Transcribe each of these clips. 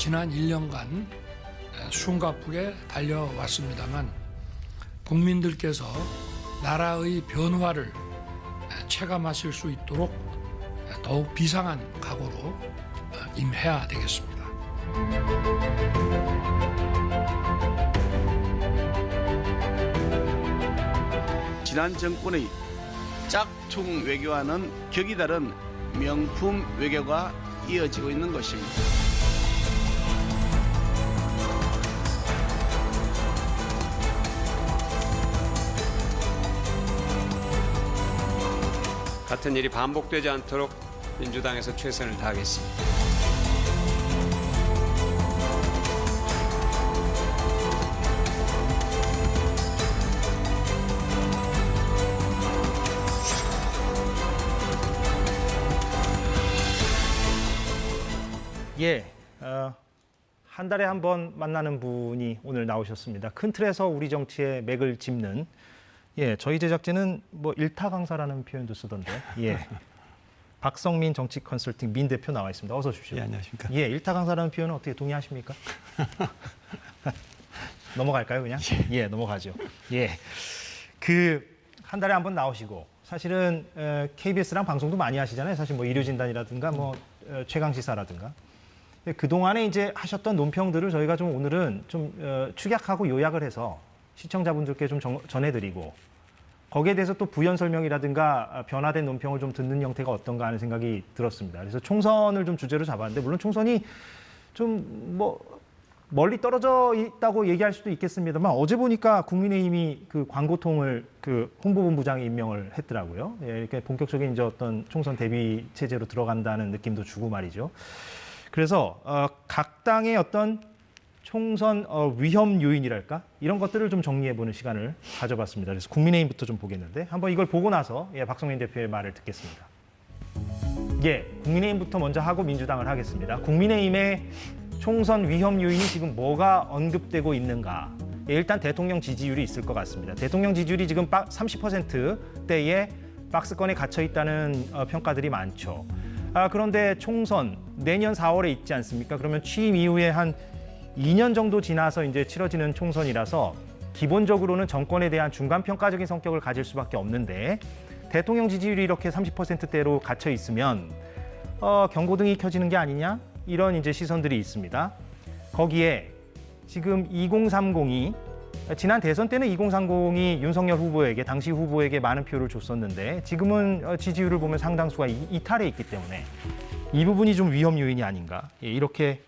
지난 1년간 숨가쁘게 달려왔습니다만 국민들께서 나라의 변화를 체감하실 수 있도록 더욱 비상한 각오로 임해야 되겠습니다. 지난 정권의 짝퉁 외교와는 격이 다른 명품 외교가 이어지고 있는 것입니다. 같은 일이 반복되지 않도록 민주당에서 최선을 다하겠습니다. 한 달에 한 번 만나는 분이 오늘 나오셨습니다. 큰 틀에서 우리 정치의 맥을 짚는 저희 제작진은 뭐 일타 강사라는 표현도 쓰던데 박성민 정치 컨설팅 민 대표 나와 있습니다. 어서 오십시오. 안녕하십니까. 일타 강사라는 표현은 어떻게 동의하십니까? 넘어갈까요, 그냥? 넘어가죠. 한 달에 한 번 나오시고 사실은 KBS랑 방송도 많이 하시잖아요. 사실 뭐 일요진단이라든가 뭐 최강시사라든가. 그동안에 이제 하셨던 논평들을 저희가 좀 오늘은 좀 축약하고 요약을 해서 시청자분들께 좀 전해드리고 거기에 대해서 또 부연 설명이라든가 변화된 논평을 좀 듣는 형태가 어떤가 하는 생각이 들었습니다. 그래서 총선을 좀 주제로 잡았는데 물론 총선이 좀 뭐 멀리 떨어져 있다고 얘기할 수도 있겠습니다만 어제 보니까 국민의힘이 그 광고통을 그 홍보본부장에 임명을 했더라고요. 이렇게 본격적인 이제 어떤 총선 대비 체제로 들어간다는 느낌도 주고 말이죠. 그래서 각 당의 어떤 총선 위험 요인이랄까 이런 것들을 좀 정리해보는 시간을 가져봤습니다. 그래서 국민의힘부터 좀 보겠는데 한번 이걸 보고 나서 박성민 대표의 말을 듣겠습니다. 국민의힘부터 먼저 하고 민주당을 하겠습니다. 국민의힘의 총선 위험 요인이 지금 뭐가 언급되고 있는가? 일단 대통령 지지율이 있을 것 같습니다. 대통령 지지율이 지금 30%대에 박스권에 갇혀 있다는 평가들이 많죠. 그런데 총선 내년 4월에 있지 않습니까? 그러면 취임 이후에 한 2년 정도 지나서 이제 치러지는 총선이라서 기본적으로는 정권에 대한 중간평가적인 성격을 가질 수밖에 없는데 대통령 지지율이 이렇게 30%대로 갇혀 있으면 경고등이 켜지는 게 아니냐? 이런 이제 시선들이 있습니다. 거기에 지금 2030이 지난 대선 때는 2030이 윤석열 후보에게 당시 후보에게 많은 표를 줬었는데 지금은 지지율을 보면 상당수가 이탈해 있기 때문에 이 부분이 좀 위험 요인이 아닌가 이렇게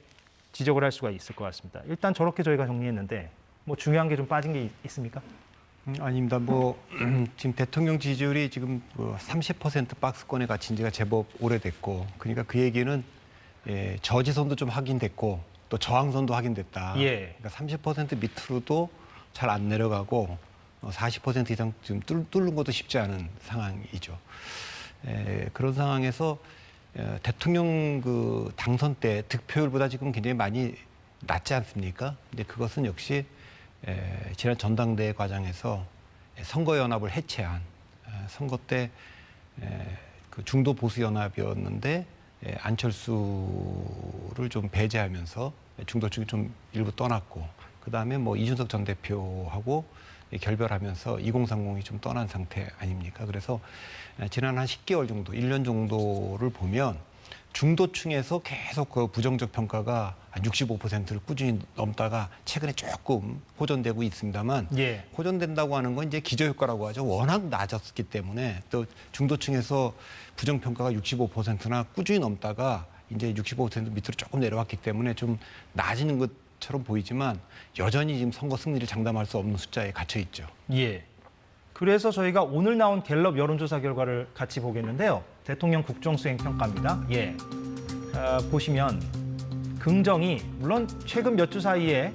지적을 할 수가 있을 것 같습니다. 일단 저렇게 저희가 정리했는데 뭐 중요한 게 좀 빠진 게 있습니까? 아닙니다. 지금 대통령 지지율이 지금 30% 박스권에 갇힌 지가 제법 오래됐고 그러니까 그 얘기는 저지선도 좀 확인됐고 또 저항선도 확인됐다. 그러니까 30% 밑으로도 잘 안 내려가고 40% 이상 지금 뚫는 것도 쉽지 않은 상황이죠. 그런 상황에서 대통령 그 당선 때 득표율보다 지금 굉장히 많이 낮지 않습니까? 근데 그것은 역시 지난 전당대회 과정에서 선거연합을 해체한 선거 때 그 중도 보수 연합이었는데 안철수를 좀 배제하면서 중도 쪽이 좀 일부 떠났고 그다음에 뭐 이준석 전 대표하고 결별하면서 2030이 좀 떠난 상태 아닙니까? 그래서 지난 한 10개월 정도, 1년 정도를 보면 중도층에서 계속 그 부정적 평가가 한 65%를 꾸준히 넘다가 최근에 조금 호전되고 있습니다만 호전된다고 하는 건 이제 기저효과라고 하죠. 워낙 낮았기 때문에 또 중도층에서 부정평가가 65%나 꾸준히 넘다가 이제 65% 밑으로 조금 내려왔기 때문에 좀 나아지는 것처럼 보이지만 여전히 지금 선거 승리를 장담할 수 없는 숫자에 갇혀 있죠. 그래서 저희가 오늘 나온 갤럽 여론조사 결과를 같이 보겠는데요. 대통령 국정수행 평가입니다. 보시면 긍정이 물론 최근 몇 주 사이에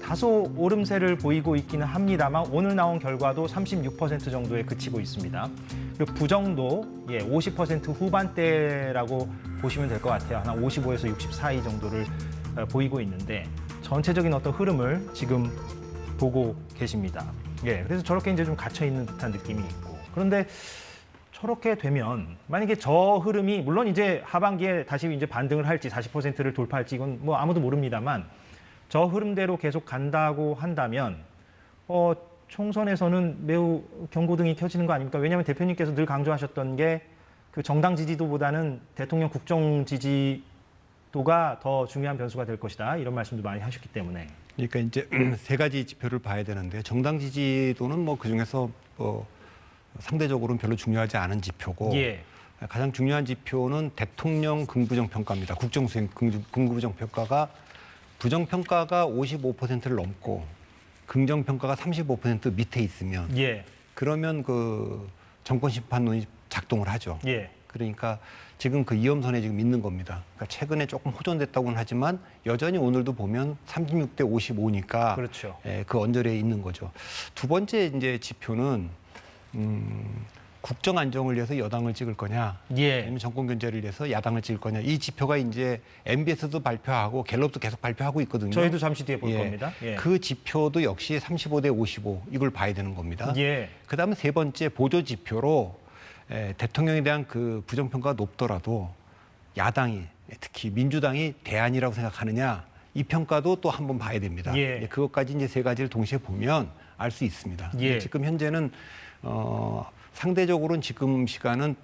다소 오름세를 보이고 있기는 합니다만 오늘 나온 결과도 36% 정도에 그치고 있습니다. 그리고 부정도 50% 후반대라고 보시면 될 것 같아요. 한 55에서 60 사이 정도를 보이고 있는데 전체적인 어떤 흐름을 지금 보고 계십니다. 그래서 저렇게 이제 좀 갇혀 있는 듯한 느낌이 있고 그런데 저렇게 되면 만약에 저 흐름이 물론 이제 하반기에 다시 이제 반등을 할지 40%를 돌파할지 이건 뭐 아무도 모릅니다만 저 흐름대로 계속 간다고 한다면 총선에서는 매우 경고등이 켜지는 거 아닙니까? 왜냐하면 대표님께서 늘 강조하셨던 게 그 정당 지지도보다는 대통령 국정 지지도가 더 중요한 변수가 될 것이다 이런 말씀도 많이 하셨기 때문에. 그러니까 이제 세 가지 지표를 봐야 되는데 정당 지지도는 뭐 그중에서 상대적으로는 별로 중요하지 않은 지표고 예. 가장 중요한 지표는 대통령 긍부정 평가입니다. 국정 수행 긍부정 평가가 부정 평가가 55%를 넘고 긍정 평가가 35% 밑에 있으면 예. 그러면 그 정권 심판론이 작동을 하죠. 예. 그러니까 지금 그 이엄선에 지금 있는 겁니다. 그러니까 최근에 조금 호전됐다고는 하지만 여전히 오늘도 보면 36대 55니까 그렇죠. 그 언저리에 있는 거죠. 두 번째 이제 지표는 국정 안정을 위해서 여당을 찍을 거냐, 예. 아니면 정권 견제를 위해서 야당을 찍을 거냐. 이 지표가 이제 MBS도 발표하고 갤럽도 계속 발표하고 있거든요. 저희도 잠시 뒤에 볼 예. 겁니다. 예. 그 지표도 역시 35대 55 이걸 봐야 되는 겁니다. 예. 그다음에 세 번째 보조 지표로 대통령에 대한 그 부정평가가 높더라도 야당이 특히 민주당이 대안이라고 생각하느냐 이 평가도 또 한번 봐야 됩니다. 예. 그것까지 이제 세 가지를 동시에 보면 알 수 있습니다. 예. 지금 현재는 상대적으로는 지금 시간은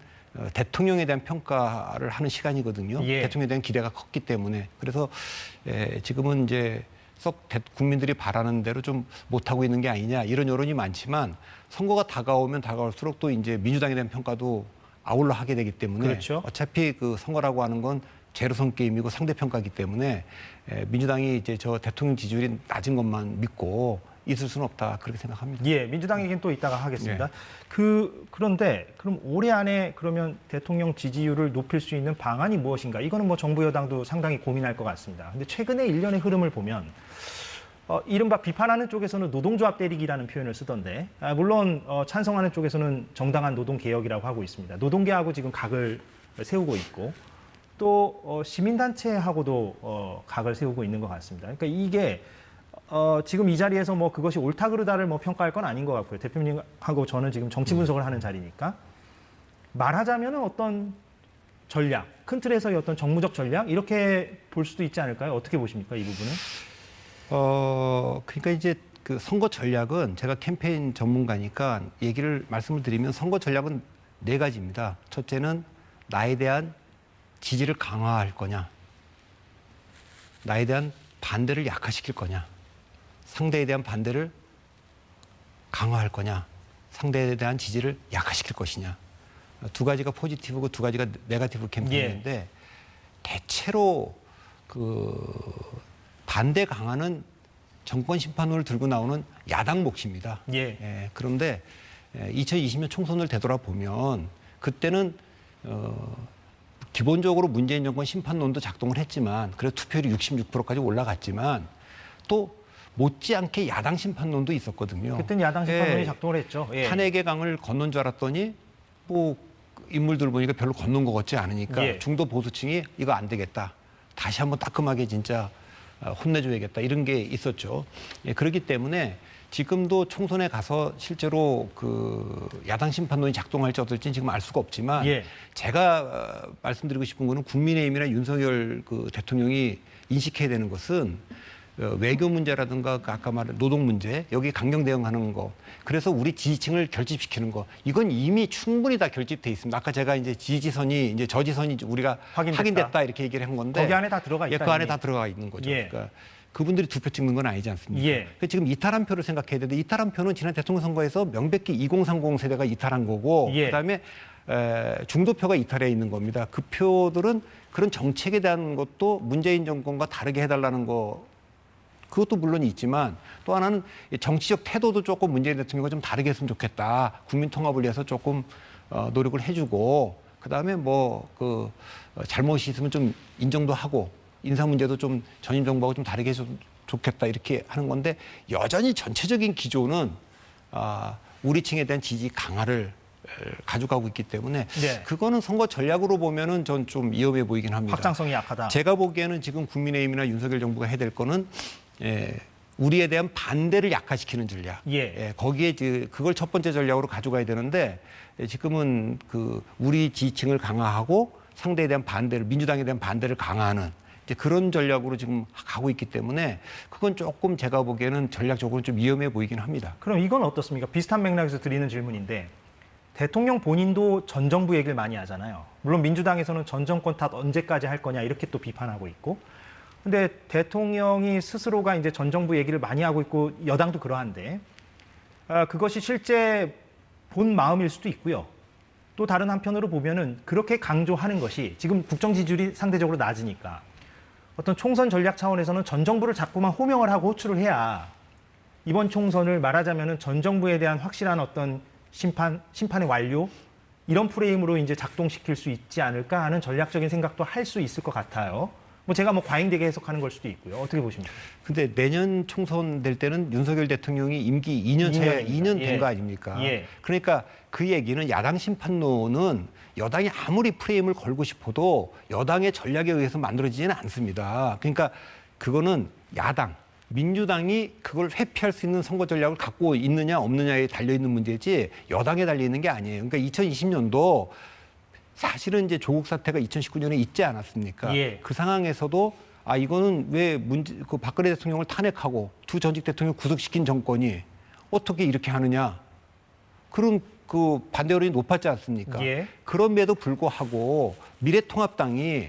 대통령에 대한 평가를 하는 시간이거든요. 예. 대통령에 대한 기대가 컸기 때문에 그래서 지금은 이제 썩 국민들이 바라는 대로 좀 못하고 있는 게 아니냐 이런 여론이 많지만 선거가 다가오면 다가올수록 또 이제 민주당에 대한 평가도 아울러 하게 되기 때문에 그렇죠. 어차피 그 선거라고 하는 건 제로섬 게임이고 상대 평가이기 때문에 민주당이 이제 저 대통령 지지율이 낮은 것만 믿고 있을 수는 없다 그렇게 생각합니다. 예, 민주당에겐 또 이따가 하겠습니다. 예. 그런데 그럼 올해 안에 그러면 대통령 지지율을 높일 수 있는 방안이 무엇인가? 이거는 뭐 정부 여당도 상당히 고민할 것 같습니다. 근데 최근의 일련의 흐름을 보면 이른바 비판하는 쪽에서는 노동조합 때리기라는 표현을 쓰던데 물론 찬성하는 쪽에서는 정당한 노동개혁이라고 하고 있습니다. 노동계하고 지금 각을 세우고 있고 또 시민단체하고도 각을 세우고 있는 것 같습니다. 그러니까 이게 지금 이 자리에서 뭐 그것이 옳다 그르다를 뭐 평가할 건 아닌 것 같고요. 대표님하고 저는 지금 정치 분석을 하는 자리니까 말하자면은 어떤 전략, 큰 틀에서의 어떤 정무적 전략 이렇게 볼 수도 있지 않을까요? 어떻게 보십니까 이 부분은? 그러니까 이제 그 선거 전략은 제가 캠페인 전문가니까 말씀을 드리면 선거 전략은 네 가지입니다. 첫째는 나에 대한 지지를 강화할 거냐, 나에 대한 반대를 약화시킬 거냐, 상대에 대한 반대를 강화할 거냐, 상대에 대한 지지를 약화시킬 것이냐. 두 가지가 포지티브고 두 가지가 네거티브 캠페인인데 예. 대체로 그 반대 강화는 정권 심판론을 들고 나오는 야당 몫입니다. 예. 그런데 2020년 총선을 되돌아보면 그때는 기본적으로 문재인 정권 심판론도 작동을 했지만 그래서 투표율이 66%까지 올라갔지만 또 못지않게 야당 심판론도 있었거든요. 그때는 야당 심판론이 작동을 했죠. 예. 탄핵의 강을 건넌 줄 알았더니 뭐 인물들 보니까 별로 건넌 것 같지 않으니까 예. 중도 보수층이 이거 안 되겠다. 다시 한번 따끔하게 진짜 혼내줘야겠다. 이런 게 있었죠. 그렇기 때문에 지금도 총선에 가서 실제로 그 야당 심판론이 작동할지 어떨지는 지금 알 수가 없지만 예. 제가 말씀드리고 싶은 거는 국민의힘이나 윤석열 그 대통령이 인식해야 되는 것은 외교 문제라든가 아까 말한 노동 문제 여기 강경 대응하는 거 그래서 우리 지지층을 결집시키는 거 이건 이미 충분히 다 결집돼 있습니다. 아까 제가 이제 지지선이 이제 저지선이 우리가 확인됐다 이렇게 얘기를 한 건데 거기 안에 다 들어가 있다. 그 안에 다 들어가 있는 거죠. 예. 그러니까 그분들이 두 표 찍는 건 아니지 않습니까? 예. 그러니까 지금 이탈한 표를 생각해야 되는데 이탈한 표는 지난 대통령 선거에서 명백히 2030 세대가 이탈한 거고 예. 그다음에 중도표가 이탈해 있는 겁니다. 그 표들은 그런 정책에 대한 것도 문재인 정권과 다르게 해달라는 거 그것도 물론 있지만 또 하나는 정치적 태도도 조금 문재인 대통령과 좀 다르게 했으면 좋겠다. 국민 통합을 위해서 조금 노력을 해주고 그다음에 뭐 그 잘못이 있으면 좀 인정도 하고 인사 문제도 좀 전임 정부하고 좀 다르게 해줬으면 좋겠다 이렇게 하는 건데 여전히 전체적인 기조는 우리 층에 대한 지지 강화를 가져가고 있기 때문에 네. 그거는 선거 전략으로 보면은 전 좀 위험해 보이긴 합니다. 확장성이 약하다. 제가 보기에는 지금 국민의힘이나 윤석열 정부가 해야 될 거는 우리에 대한 반대를 약화시키는 전략. 예. 거기에 그걸 첫 번째 전략으로 가져가야 되는데 지금은 그 우리 지지층을 강화하고 상대에 대한 반대를 민주당에 대한 반대를 강화하는 이제 그런 전략으로 지금 가고 있기 때문에 그건 조금 제가 보기에는 전략적으로 좀 위험해 보이긴 합니다. 그럼 이건 어떻습니까? 비슷한 맥락에서 드리는 질문인데 대통령 본인도 전 정부 얘기를 많이 하잖아요. 물론 민주당에서는 전 정권 탓 언제까지 할 거냐 이렇게 또 비판하고 있고. 근데 대통령이 스스로가 이제 전 정부 얘기를 많이 하고 있고 여당도 그러한데 그것이 실제 본 마음일 수도 있고요. 또 다른 한편으로 보면은 그렇게 강조하는 것이 지금 국정 지지율이 상대적으로 낮으니까 어떤 총선 전략 차원에서는 전 정부를 자꾸만 호명을 하고 호출을 해야 이번 총선을 말하자면은 전 정부에 대한 확실한 어떤 심판의 완료 이런 프레임으로 이제 작동시킬 수 있지 않을까 하는 전략적인 생각도 할 수 있을 것 같아요. 뭐 제가 뭐 과잉되게 해석하는 걸 수도 있고요. 어떻게 보십니까? 근데 내년 총선 될 때는 윤석열 대통령이 임기 2년 차에 2년 된 거 아닙니까? 예. 그러니까 그 얘기는 야당 심판론은 여당이 아무리 프레임을 걸고 싶어도 여당의 전략에 의해서 만들어지지는 않습니다. 그러니까 그거는 야당, 민주당이 그걸 회피할 수 있는 선거 전략을 갖고 있느냐 없느냐에 달려있는 문제지 여당에 달려있는 게 아니에요. 그러니까 2020년도 사실은 이제 조국 사태가 2019년에 있지 않았습니까? 예. 그 상황에서도 이거는 왜 그 박근혜 대통령을 탄핵하고 두 전직 대통령을 구속시킨 정권이 어떻게 이렇게 하느냐? 그런 그 반대 여론이 높았지 않습니까? 예. 그럼에도 불구하고 미래통합당이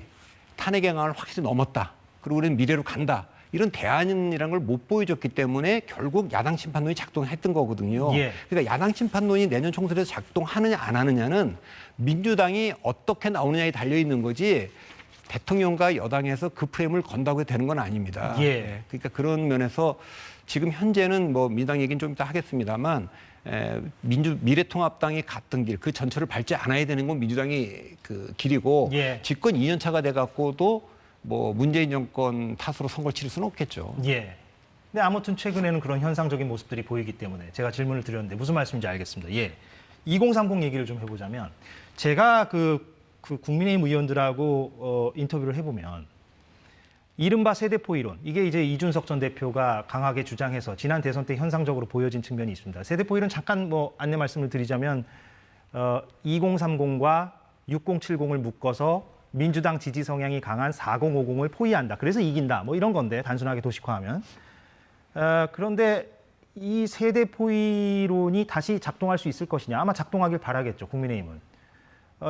탄핵 행황을 확실히 넘었다. 그리고 우리는 미래로 간다. 이런 대안이라는 걸 못 보여줬기 때문에 결국 야당 심판론이 작동했던 거거든요. 예. 그러니까 야당 심판론이 내년 총선에서 작동하느냐 안 하느냐는 민주당이 어떻게 나오느냐에 달려있는 거지 대통령과 여당에서 그 프레임을 건다고 해도 되는 건 아닙니다. 예. 그러니까 그런 면에서 지금 현재는 뭐 민주당 얘기는 좀 이따 하겠습니다만 미래통합당이 갔던 길 그 전철을 밟지 않아야 되는 건 민주당이 그 길이고 예. 집권 2년 차가 돼 갖고도 뭐 문재인 정권 탓으로 선거를 치를 수는 없겠죠. 예. 근데 아무튼 최근에는 그런 현상적인 모습들이 보이기 때문에 제가 질문을 드렸는데 무슨 말씀인지 알겠습니다. 예. 2030 얘기를 좀 해보자면 제가 그 국민의힘 의원들하고 인터뷰를 해보면 이른바 세대포 이론 이게 이제 이준석 전 대표가 강하게 주장해서 지난 대선 때 현상적으로 보여진 측면이 있습니다. 세대포 이론 잠깐 뭐 안내 말씀을 드리자면 2030과 6070을 묶어서 민주당 지지 성향이 강한 4050을 포위한다. 그래서 이긴다. 뭐 이런 건데 단순하게 도식화하면. 그런데 이 세대 포위론이 다시 작동할 수 있을 것이냐. 아마 작동하길 바라겠죠. 국민의힘은.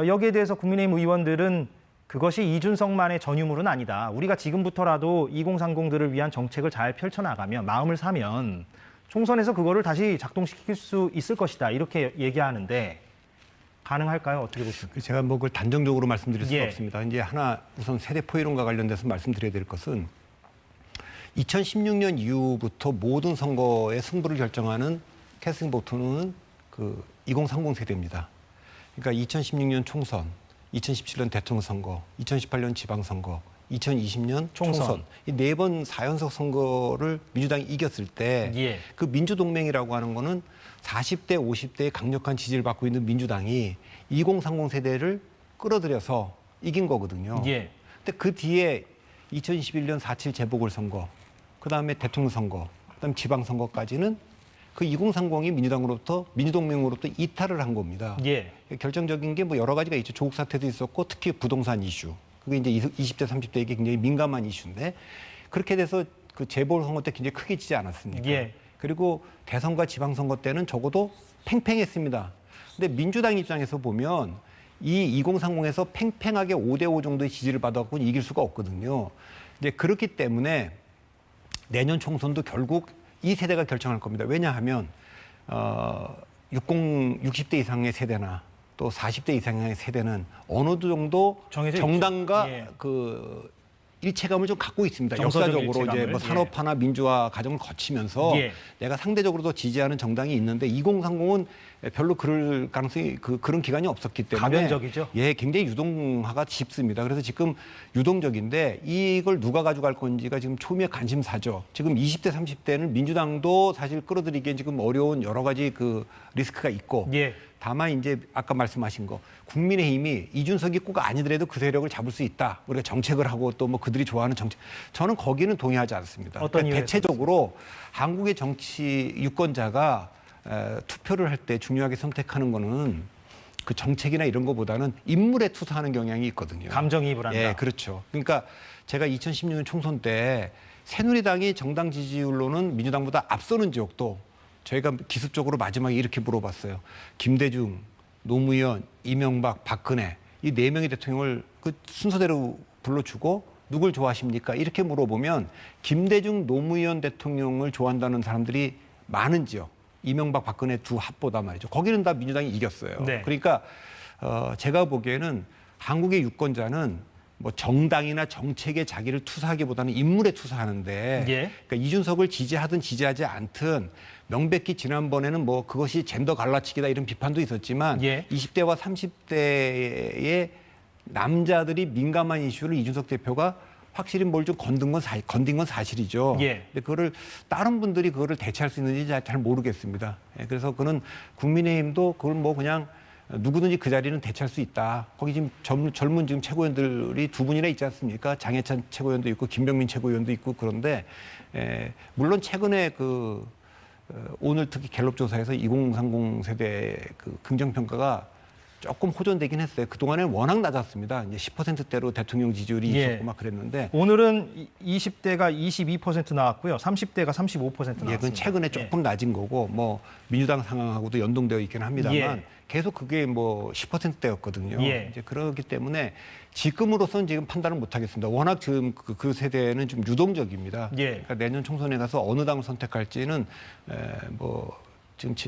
여기에 대해서 국민의힘 의원들은 그것이 이준석만의 전유물은 아니다. 우리가 지금부터라도 2030들을 위한 정책을 잘 펼쳐나가면 마음을 사면 총선에서 그거를 다시 작동시킬 수 있을 것이다. 이렇게 얘기하는데 가능할까요? 어떻게 보십니까? 제가 뭐 그걸 단정적으로 말씀드릴 수는 예. 없습니다. 이제 하나 우선 세대 포이론과 관련돼서 말씀드려야 될 것은 2016년 이후부터 모든 선거의 승부를 결정하는 캐스팅 보트는 그 2030 세대입니다. 그러니까 2016년 총선, 2017년 대통령 선거, 2018년 지방선거, 2020년 총선. 이 4번 4연속 선거를 민주당이 이겼을 때 그 예. 민주동맹이라고 하는 거는 40대, 50대의 강력한 지지를 받고 있는 민주당이 2030 세대를 끌어들여서 이긴 거거든요. 예. 근데 그 뒤에 2021년 4.7 재보궐선거, 그다음에 대통령 선거, 그다음 지방선거까지는 그 2030이 민주동맹으로부터 이탈을 한 겁니다. 예. 결정적인 게 뭐 여러 가지가 있죠. 조국 사태도 있었고 특히 부동산 이슈. 그게 이제 20대, 30대에게 굉장히 민감한 이슈인데 그렇게 돼서 그 재보궐선거 때 굉장히 크게 지지 않았습니까? 예. 그리고 대선과 지방선거 때는 적어도 팽팽했습니다. 근데 민주당 입장에서 보면 이 2030에서 팽팽하게 5대5 정도의 지지를 받아갖고 이길 수가 없거든요. 이제 그렇기 때문에 내년 총선도 결국 이 세대가 결정할 겁니다. 왜냐하면 60대 이상의 세대나 또 40대 이상의 세대는 어느 정도 정당과 예. 그 일체감을 좀 갖고 있습니다. 정서적 역사적으로 일체감을. 이제 뭐 산업화나 민주화 과정을 거치면서 예. 내가 상대적으로 더 지지하는 정당이 있는데 2030은 별로 그럴 가능성이 그런 기간이 없었기 때문에 가변적이죠. 예, 굉장히 유동화가 쉽습니다. 그래서 지금 유동적인데 이걸 누가 가져갈 건지가 지금 초미의 관심사죠. 지금 20대, 30대는 민주당도 사실 끌어들이기엔 지금 어려운 여러 가지 그 리스크가 있고 예. 다만 이제 아까 말씀하신 거 국민의힘이 이준석이 꼭 아니더라도 그 세력을 잡을 수 있다. 우리가 정책을 하고 또 뭐 그들이 좋아하는 정책. 저는 거기는 동의하지 않습니다. 어떤 이유에서 대체적으로 한국의 정치 유권자가 투표를 할 때 중요하게 선택하는 거는 그 정책이나 이런 거보다는 인물에 투사하는 경향이 있거든요. 감정이입을 한다. 예, 그렇죠. 그러니까 제가 2016년 총선 때 새누리당이 정당 지지율로는 민주당보다 앞서는 지역도 저희가 기습적으로 마지막에 이렇게 물어봤어요. 김대중, 노무현, 이명박, 박근혜 이 네 명의 대통령을 그 순서대로 불러주고 누굴 좋아하십니까? 이렇게 물어보면 김대중, 노무현 대통령을 좋아한다는 사람들이 많은 지역. 이명박, 박근혜 두 합보다 말이죠. 거기는 다 민주당이 이겼어요. 네. 그러니까 제가 보기에는 한국의 유권자는 뭐 정당이나 정책에 자기를 투사하기보다는 인물에 투사하는데 예. 그러니까 이준석을 지지하든 지지하지 않든 명백히 지난번에는 뭐 그것이 젠더 갈라치기다 이런 비판도 있었지만 예. 20대와 30대의 남자들이 민감한 이슈를 이준석 대표가 확실히 뭘 좀 건든 건 사실이죠. 예. 근데 그거를 다른 분들이 그거를 대체할 수 있는지 잘 모르겠습니다. 예, 그래서 그는 국민의힘도 그걸 뭐 그냥 누구든지 그 자리는 대체할 수 있다. 거기 지금 젊은 지금 최고위원들이 두 분이나 있지 않습니까? 장해찬 최고위원도 있고 김병민 최고위원도 있고 그런데 물론 최근에 오늘 특히 갤럽 조사에서 2030 세대 그 긍정 평가가 조금 호전되긴 했어요. 그동안에는 워낙 낮았습니다. 이제 10%대로 대통령 지지율이 예. 있었고 막 그랬는데 오늘은 20대가 22% 나왔고요. 30대가 35% 나왔습니다. 예, 그건 최근에 조금 낮은 거고 뭐 민주당 상황하고도 연동되어 있긴 합니다만 예. 계속 그게 뭐 10%대였거든요. 예. 이제 그렇기 때문에 지금으로서는 지금 판단을 못 하겠습니다. 워낙 지금 그 세대는 좀 유동적입니다. 예. 그러니까 내년 총선에 가서 어느 당을 선택할지는 뭐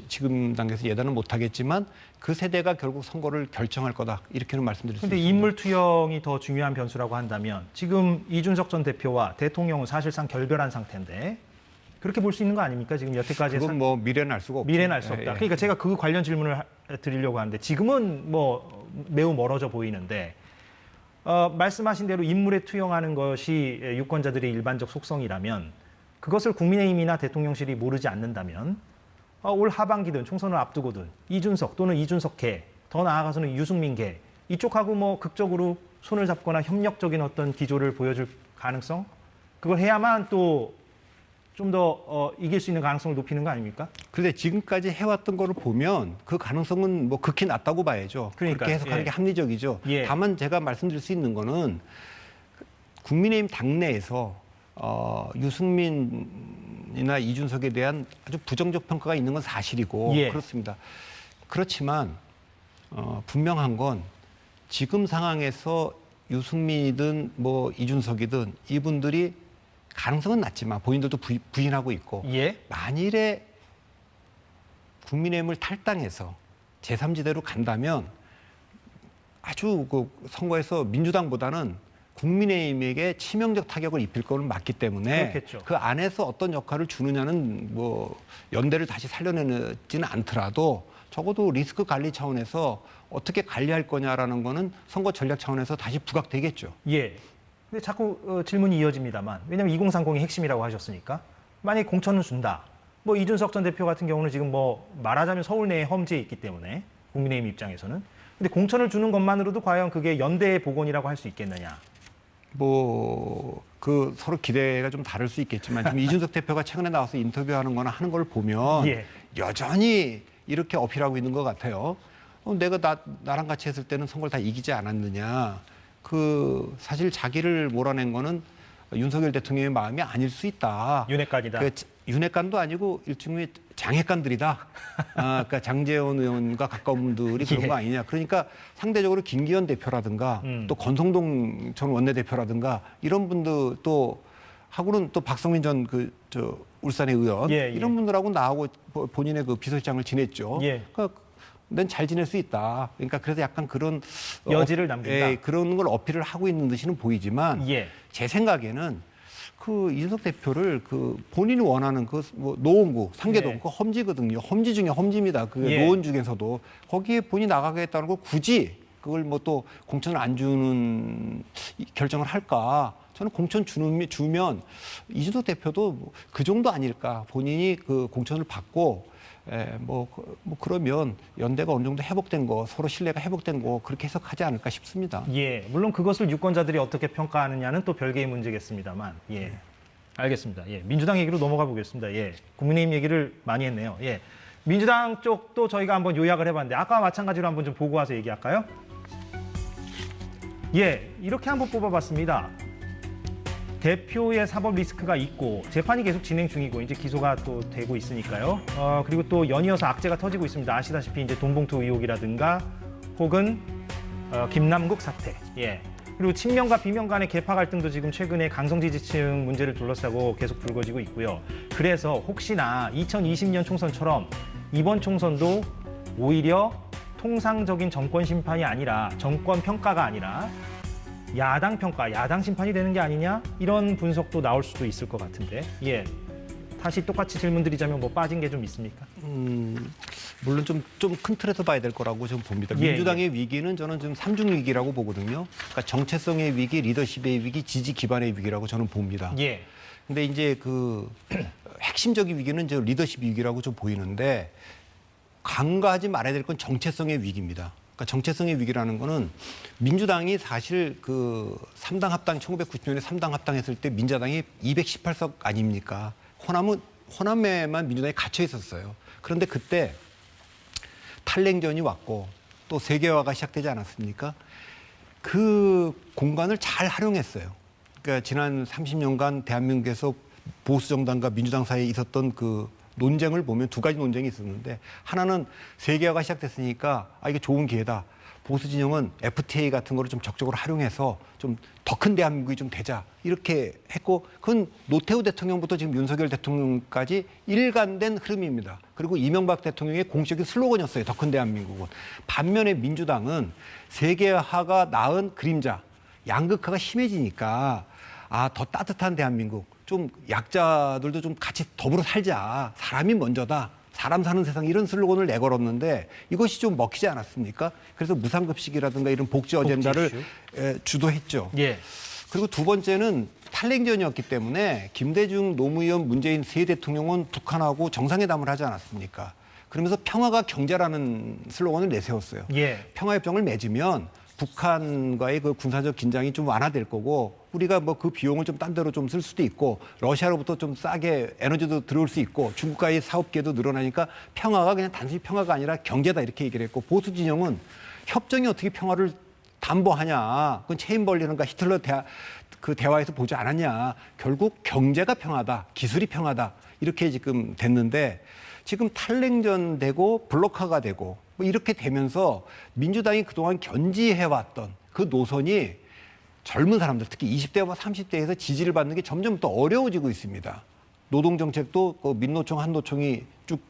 지금 단계에서 예단은 못 하겠지만 그 세대가 결국 선거를 결정할 거다. 이렇게는 말씀드릴 수 근데 있습니다. 인물 투영이 더 중요한 변수라고 한다면 지금 이준석 전 대표와 대통령은 사실상 결별한 상태인데 그렇게 볼 수 있는 거 아닙니까? 지금 여태까지 그건 뭐 미래는 알 수가 없죠. 미래는 알 수 없다. 예, 예. 그러니까 제가 그 관련 질문을 드리려고 하는데 지금은 뭐 매우 멀어져 보이는데 말씀하신 대로 인물에 투영하는 것이 유권자들의 일반적 속성이라면 그것을 국민의힘이나 대통령실이 모르지 않는다면 올 하반기든 총선을 앞두고든 이준석 또는 이준석계 더 나아가서는 유승민계 이쪽하고 뭐 극적으로 손을 잡거나 협력적인 어떤 기조를 보여줄 가능성 그걸 해야만 또 좀 더 이길 수 있는 가능성을 높이는 거 아닙니까? 그런데 지금까지 해왔던 거를 보면 그 가능성은 뭐 극히 낮다고 봐야죠. 그러니까요. 그렇게 해석하는 예. 게 합리적이죠. 예. 다만 제가 말씀드릴 수 있는 거는 국민의힘 당내에서 유승민이나 이준석에 대한 아주 부정적 평가가 있는 건 사실이고 예. 그렇습니다. 그렇지만 분명한 건 지금 상황에서 유승민이든 뭐 이준석이든 이분들이 가능성은 낮지만 본인들도 부인하고 있고 예. 만일에 국민의힘을 탈당해서 제3지대로 간다면 아주 그 선거에서 민주당보다는 국민의힘에게 치명적 타격을 입힐 거는 맞기 때문에 그렇겠죠. 그 안에서 어떤 역할을 주느냐는 뭐 연대를 다시 살려내지는 않더라도 적어도 리스크 관리 차원에서 어떻게 관리할 거냐라는 거는 선거 전략 차원에서 다시 부각되겠죠. 예. 근데 자꾸 질문이 이어집니다만 왜냐하면 2030이 핵심이라고 하셨으니까 만약에 공천을 준다. 뭐 이준석 전 대표 같은 경우는 지금 뭐 말하자면 서울 내에 험지에 있기 때문에 국민의힘 입장에서는 근데 공천을 주는 것만으로도 과연 그게 연대의 복원이라고 할 수 있겠느냐? 뭐 그 서로 기대가 좀 다를 수 있겠지만 지금 이준석 대표가 최근에 나와서 인터뷰하는 거나 하는 걸 보면 예. 여전히 이렇게 어필하고 있는 것 같아요. 내가 나랑 같이 했을 때는 선거를 다 이기지 않았느냐. 그 사실 자기를 몰아낸 거는 윤석열 대통령의 마음이 아닐 수 있다. 윤핵관이다. 그 윤핵관도 아니고 일종의 장핵관들이다. 그러니까 장제원 의원과 가까운 분들이 그런 거 아니냐. 그러니까 상대적으로 김기현 대표라든가 또 권성동 전 원내대표라든가 이런 분들 또 하고는 또 박성민 전 울산의 의원 예, 예. 이런 분들하고 나하고 본인의 그 비서실장을 지냈죠. 예. 그러니까 난 잘 지낼 수 있다. 그러니까 그래서 약간 그런 여지를 남긴다. 예, 그런 걸 어필을 하고 있는 듯이는 보이지만 예. 제 생각에는 그 이준석 대표를 그 본인이 원하는 그 뭐 노원구, 상계동 네. 그 험지거든요. 험지 중에 험지입니다. 그 예. 노원 중에서도 거기에 본인이 나가겠다는 걸 굳이 그걸 뭐 또 공천을 안 주는 결정을 할까? 저는 공천 주면 이준석 대표도 그 정도 아닐까? 본인이 그 공천을 받고 그러면 연대가 어느 정도 회복된 거, 서로 신뢰가 회복된 거 그렇게 해석하지 않을까 싶습니다. 예, 물론 그것을 유권자들이 어떻게 평가하느냐는 또 별개의 문제겠습니다만, 예, 알겠습니다. 예, 민주당 얘기로 넘어가 보겠습니다. 예, 국민의힘 얘기를 많이 했네요. 예, 민주당 쪽도 저희가 한번 요약을 해봤는데 아까와 마찬가지로 한번 좀 보고 와서 얘기할까요? 예, 이렇게 한번 뽑아봤습니다. 대표의 사법 리스크가 있고 재판이 계속 진행 중이고 이제 기소가 또 되고 있으니까요. 그리고 또 연이어서 악재가 터지고 있습니다. 아시다시피 이제 돈봉투 의혹이라든가 혹은 김남국 사태. 예. 그리고 친명과 비명 간의 계파 갈등도 지금 최근에 강성 지지층 문제를 둘러싸고 계속 불거지고 있고요. 그래서 혹시나 2020년 총선처럼 이번 총선도 오히려 통상적인 정권 심판이 아니라 정권 평가가 아니라 야당 평가, 야당 심판이 되는 게 아니냐? 이런 분석도 나올 수도 있을 것 같은데. 예. 다시 똑같이 질문 드리자면 뭐 빠진 게 좀 있습니까? 물론 좀 큰 틀에서 봐야 될 거라고 좀 봅니다. 예, 민주당의 위기는 저는 좀 삼중 위기라고 보거든요. 그러니까 정체성의 위기, 리더십의 위기, 지지 기반의 위기라고 저는 봅니다. 예. 근데 이제 그 핵심적인 위기는 저 리더십 위기라고 좀 보이는데 간과하지 말아야 될 건 정체성의 위기입니다. 그러니까 정체성의 위기라는 거는 민주당이 사실 그 3당 합당 1990년에 3당 합당했을 때 민자당이 218석 아닙니까? 호남에만 민주당이 갇혀 있었어요. 그런데 그때 탈냉전이 왔고 또 세계화가 시작되지 않았습니까? 그 공간을 잘 활용했어요. 그러니까 지난 30년간 대한민국에서 보수 정당과 민주당 사이에 있었던 그 논쟁을 보면 두 가지 논쟁이 있었는데 하나는 세계화가 시작됐으니까 이게 좋은 기회다. 보수 진영은 FTA 같은 거를 좀 적극적으로 활용해서 좀 더 큰 대한민국이 좀 되자. 이렇게 했고 그건 노태우 대통령부터 지금 윤석열 대통령까지 일관된 흐름입니다. 그리고 이명박 대통령의 공식적인 슬로건이었어요. 더 큰 대한민국은. 반면에 민주당은 세계화가 낳은 그림자, 양극화가 심해지니까 더 따뜻한 대한민국. 좀 약자들도 좀 같이 더불어 살자. 사람이 먼저다. 사람 사는 세상 이런 슬로건을 내걸었는데 이것이 좀 먹히지 않았습니까? 그래서 무상급식이라든가 이런 복지 어젠다를 주도했죠. 예. 그리고 두 번째는 탈냉전이었기 때문에 김대중, 노무현, 문재인 세 대통령은 북한하고 정상회담을 하지 않았습니까? 그러면서 평화가 경제라는 슬로건을 내세웠어요. 예. 평화협정을 맺으면 북한과의 그 군사적 긴장이 좀 완화될 거고 우리가 뭐 그 비용을 좀 딴 데로 좀 쓸 수도 있고 러시아로부터 좀 싸게 에너지도 들어올 수 있고 중국과의 사업 기회도 늘어나니까 평화가 그냥 단순히 평화가 아니라 경제다 이렇게 얘기를 했고 보수 진영은 협정이 어떻게 평화를 담보하냐. 그건 체인벌리는가 히틀러 그 대화에서 보지 않았냐. 결국 경제가 평화다. 기술이 평화다. 이렇게 지금 됐는데 지금 탈냉전 되고 블록화가 되고 뭐 이렇게 되면서 민주당이 그동안 견지해왔던 그 노선이 젊은 사람들 특히 20대와 30대에서 지지를 받는 게 점점 더 어려워지고 있습니다. 노동정책도 그 민노총 한노총이 쭉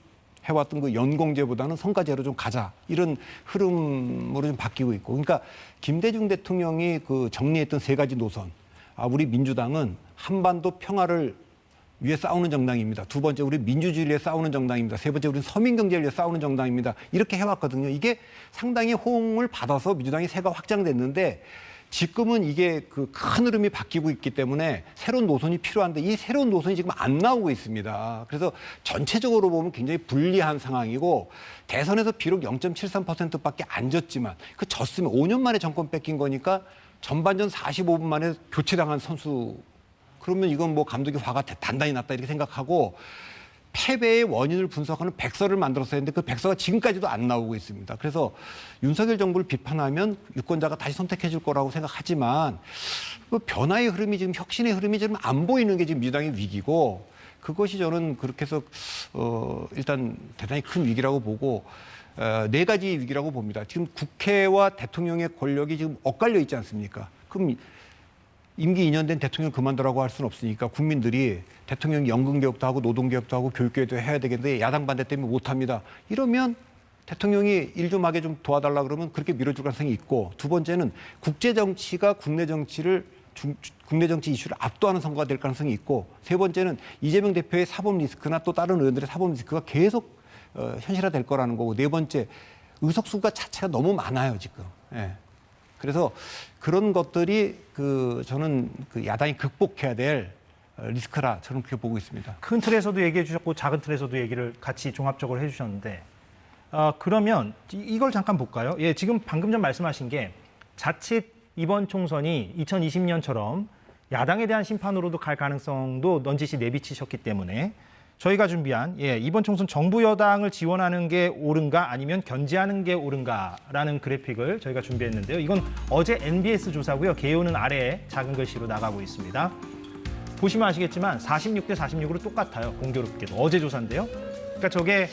해왔던 그 연공제보다는 성과제로 좀 가자 이런 흐름으로 좀 바뀌고 있고 그러니까 김대중 대통령이 그 정리했던 세 가지 노선 우리 민주당은 한반도 평화를 위해 싸우는 정당입니다. 두 번째, 우리 민주주의를 위해 싸우는 정당입니다. 세 번째, 우리는 서민경제를 위해 싸우는 정당입니다. 이렇게 해왔거든요. 이게 상당히 호응을 받아서 민주당이 세가 확장됐는데 지금은 이게 그 큰 흐름이 바뀌고 있기 때문에 새로운 노선이 필요한데 이 새로운 노선이 지금 안 나오고 있습니다. 그래서 전체적으로 보면 굉장히 불리한 상황이고 대선에서 비록 0.73%밖에 안 졌지만 그 졌으면 5년 만에 정권 뺏긴 거니까 전반전 45분 만에 교체당한 선수 그러면 이건 뭐 감독이 화가 단단히 났다 이렇게 생각하고 패배의 원인을 분석하는 백서를 만들었어야 했는데 그 백서가 지금까지도 안 나오고 있습니다. 그래서 윤석열 정부를 비판하면 유권자가 다시 선택해 줄 거라고 생각하지만 그 변화의 흐름이 지금 혁신의 흐름이 지금 안 보이는 게 지금 민주당의 위기고 그것이 저는 그렇게 해서 일단 대단히 큰 위기라고 보고 네 가지 위기라고 봅니다. 지금 국회와 대통령의 권력이 지금 엇갈려 있지 않습니까? 그럼 임기 2년 된 대통령 그만두라고 할 수는 없으니까 국민들이 대통령이 연금개혁도 하고 노동개혁도 하고 교육개혁도 해야 되겠는데 야당 반대 때문에 못합니다. 이러면 대통령이 일 좀 하게 좀 도와달라 그러면 그렇게 밀어줄 가능성이 있고 두 번째는 국제정치가 국내 정치 이슈를 압도하는 선거가 될 가능성이 있고 세 번째는 이재명 대표의 사법 리스크나 또 다른 의원들의 사법 리스크가 계속 현실화될 거라는 거고 네 번째 의석수가 자체가 너무 많아요 지금. 예. 그래서 그런 것들이 저는 그 야당이 극복해야 될 리스크라 저는 그렇게 보고 있습니다. 큰 틀에서도 얘기해 주셨고 작은 틀에서도 얘기를 같이 종합적으로 해주셨는데 그러면 이걸 잠깐 볼까요? 예, 지금 방금 전 말씀하신 게 자칫 이번 총선이 2020년처럼 야당에 대한 심판으로도 갈 가능성도 넌지시 내비치셨기 때문에 저희가 준비한 이번 총선 정부 여당을 지원하는 게 옳은가 아니면 견제하는 게 옳은가라는 그래픽을 저희가 준비했는데요. 이건 어제 NBS 조사고요. 개요는 아래에 작은 글씨로 나가고 있습니다. 보시면 아시겠지만 46대 46으로 똑같아요. 공교롭게도. 어제 조사인데요. 그러니까 저게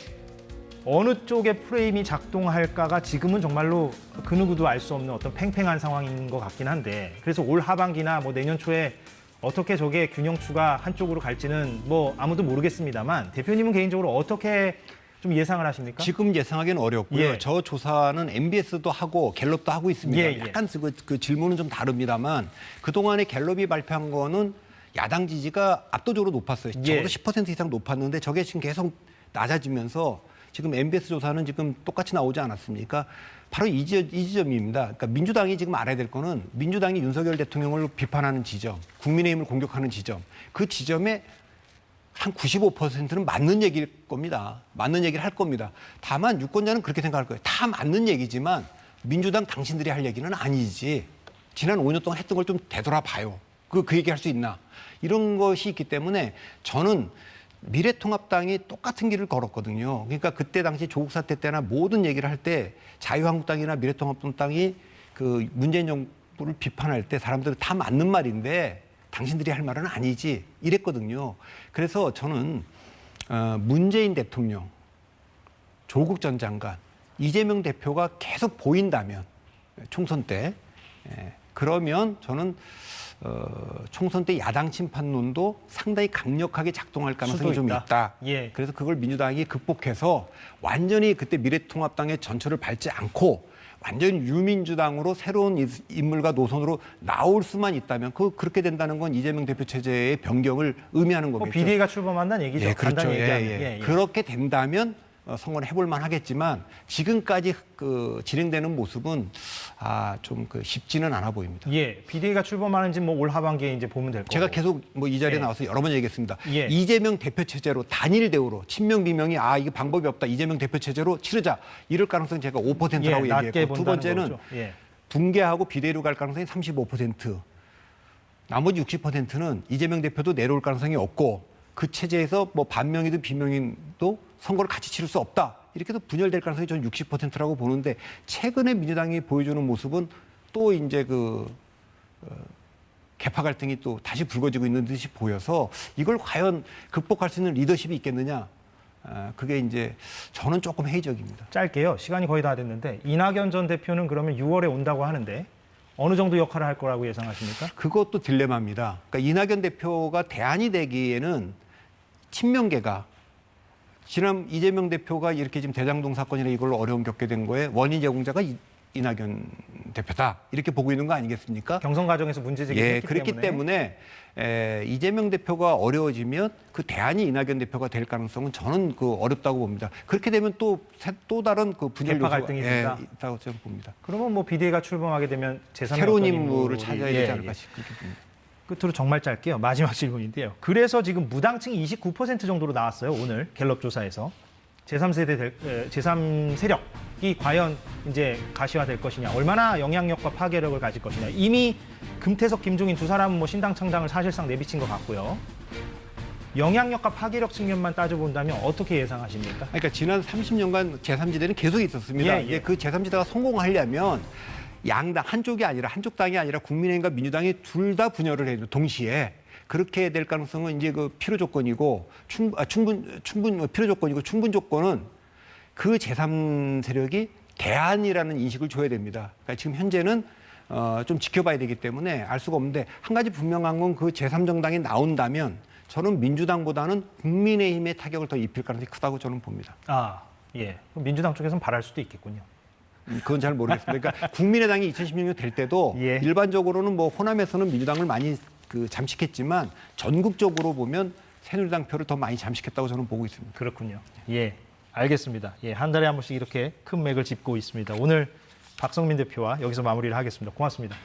어느 쪽의 프레임이 작동할까가 지금은 정말로 그 누구도 알 수 없는 어떤 팽팽한 상황인 것 같긴 한데 그래서 올 하반기나 뭐 내년 초에 어떻게 저게 균형추가 한쪽으로 갈지는 뭐 아무도 모르겠습니다만 대표님은 개인적으로 어떻게 좀 예상을 하십니까? 지금 예상하기는 어렵고요. 예. 저 조사는 MBS도 하고 갤럽도 하고 있습니다. 예, 예. 약간 그 질문은 좀 다릅니다만 그동안에 갤럽이 발표한 거는 야당 지지가 압도적으로 높았어요. 예. 적어도 10% 이상 높았는데 저게 지금 계속 낮아지면서 지금 MBS 조사는 지금 똑같이 나오지 않았습니까? 바로 이 지점입니다. 그러니까 민주당이 지금 알아야 될 거는 민주당이 윤석열 대통령을 비판하는 지점, 국민의힘을 공격하는 지점, 그 지점에 한 95%는 맞는 얘기일 겁니다. 맞는 얘기를 할 겁니다. 다만 유권자는 그렇게 생각할 거예요. 다 맞는 얘기지만 민주당 당신들이 할 얘기는 아니지. 지난 5년 동안 했던 걸 좀 되돌아봐요. 그 얘기할 수 있나. 이런 것이 있기 때문에 저는 미래통합당이 똑같은 길을 걸었거든요. 그러니까 그때 당시 조국 사태 때나 모든 얘기를 할 때 자유한국당이나 미래통합당이 그 문재인 정부를 비판할 때 사람들은 다 맞는 말인데 당신들이 할 말은 아니지 이랬거든요. 그래서 저는 문재인 대통령, 조국 전 장관, 이재명 대표가 계속 보인다면 총선 때 그러면 저는 총선 때 야당 심판론도 상당히 강력하게 작동할 가능성이 좀 있다. 예. 그래서 그걸 민주당이 극복해서 완전히 그때 미래통합당의 전철을 밟지 않고 완전히 유민주당으로 새로운 인물과 노선으로 나올 수만 있다면 그렇게 된다는 건 이재명 대표 체제의 변경을 의미하는 거겠죠. 비대위가 출범한다는 얘기죠. 예, 그렇죠. 간단히 얘기하면. 그렇게 된다면 선거를 해볼 만하겠지만 지금까지 그 진행되는 모습은 좀 쉽지는 않아 보입니다. 예, 비대위가 출범하는지 뭐 올 하반기에 이제 보면 될 거고. 제가 계속 뭐 이 자리에 예. 나와서 여러 번 얘기했습니다. 예. 이재명 대표 체제로 단일 대우로 친명 비명이 이게 방법이 없다. 이재명 대표 체제로 치르자. 이럴 가능성 제가 5%라고 낮게 얘기했고 두 본다는 번째는 거죠. 예. 붕괴하고 비대위로 갈 가능성이 35%. 나머지 60%는 이재명 대표도 내려올 가능성이 없고 그 체제에서 뭐 반명이든 비명이도 선거를 같이 치를 수 없다. 이렇게 해서 분열될 가능성이 저는 60%라고 보는데 최근에 민주당이 보여주는 모습은 또 이제 개파 갈등이 또 다시 불거지고 있는 듯이 보여서 이걸 과연 극복할 수 있는 리더십이 있겠느냐. 그게 이제 저는 조금 회의적입니다. 짧게요. 시간이 거의 다 됐는데 이낙연 전 대표는 그러면 6월에 온다고 하는데 어느 정도 역할을 할 거라고 예상하십니까? 그것도 딜레마입니다. 그러니까 이낙연 대표가 대안이 되기에는 친명계가 지난 이재명 대표가 이렇게 지금 대장동 사건이나 이걸로 어려움 겪게 된 거에 원인 제공자가 이낙연 대표다 이렇게 보고 있는 거 아니겠습니까? 경선 과정에서 문제 제기를 했기 그렇기 때문에 이재명 대표가 어려워지면 그 대안이 이낙연 대표가 될 가능성은 저는 어렵다고 봅니다. 그렇게 되면 또 다른 분열 개파 요소가 갈등이 된다. 있다고 저는 봅니다. 그러면 뭐 비대위가 출범하게 되면 제3의 새로운 어떤 인물을 인물이- 찾아야 되지 않을까 그렇게 봅니다. 끝으로 정말 짧게요. 마지막 질문인데요. 그래서 지금 무당층이 29% 정도로 나왔어요. 오늘 갤럽 조사에서. 제3 세력이 과연 이제 가시화될 것이냐, 얼마나 영향력과 파괴력을 가질 것이냐. 이미 금태섭, 김종인 두 사람은 뭐 신당 창당을 사실상 내비친 것 같고요. 영향력과 파괴력 측면만 따져본다면 어떻게 예상하십니까? 그러니까 지난 30년간 제3지대는 계속 있었습니다. 예, 예. 이게 그 제3지대가 성공하려면 양당 한쪽 당이 아니라 국민의힘과 민주당이 둘 다 분열을 해도 동시에 그렇게 될 가능성은 이제 필요 조건이고 필요 조건이고 충분 조건은 그 제3 세력이 대안이라는 인식을 줘야 됩니다. 그러니까 지금 현재는 좀 지켜봐야 되기 때문에 알 수가 없는데 한 가지 분명한 건 그 제3정당이 나온다면 저는 민주당보다는 국민의힘에 타격을 더 입힐 가능성이 크다고 저는 봅니다. 예. 그럼 민주당 쪽에서는 바랄 수도 있겠군요. 그건 잘 모르겠습니다. 그러니까 국민의당이 2016년 될 때도 예. 일반적으로는 뭐 호남에서는 민주당을 많이 잠식했지만 전국적으로 보면 새누리당 표를 더 많이 잠식했다고 저는 보고 있습니다. 그렇군요. 예, 알겠습니다. 예, 한 달에 한 번씩 이렇게 큰 맥을 짚고 있습니다. 오늘 박성민 대표와 여기서 마무리를 하겠습니다. 고맙습니다.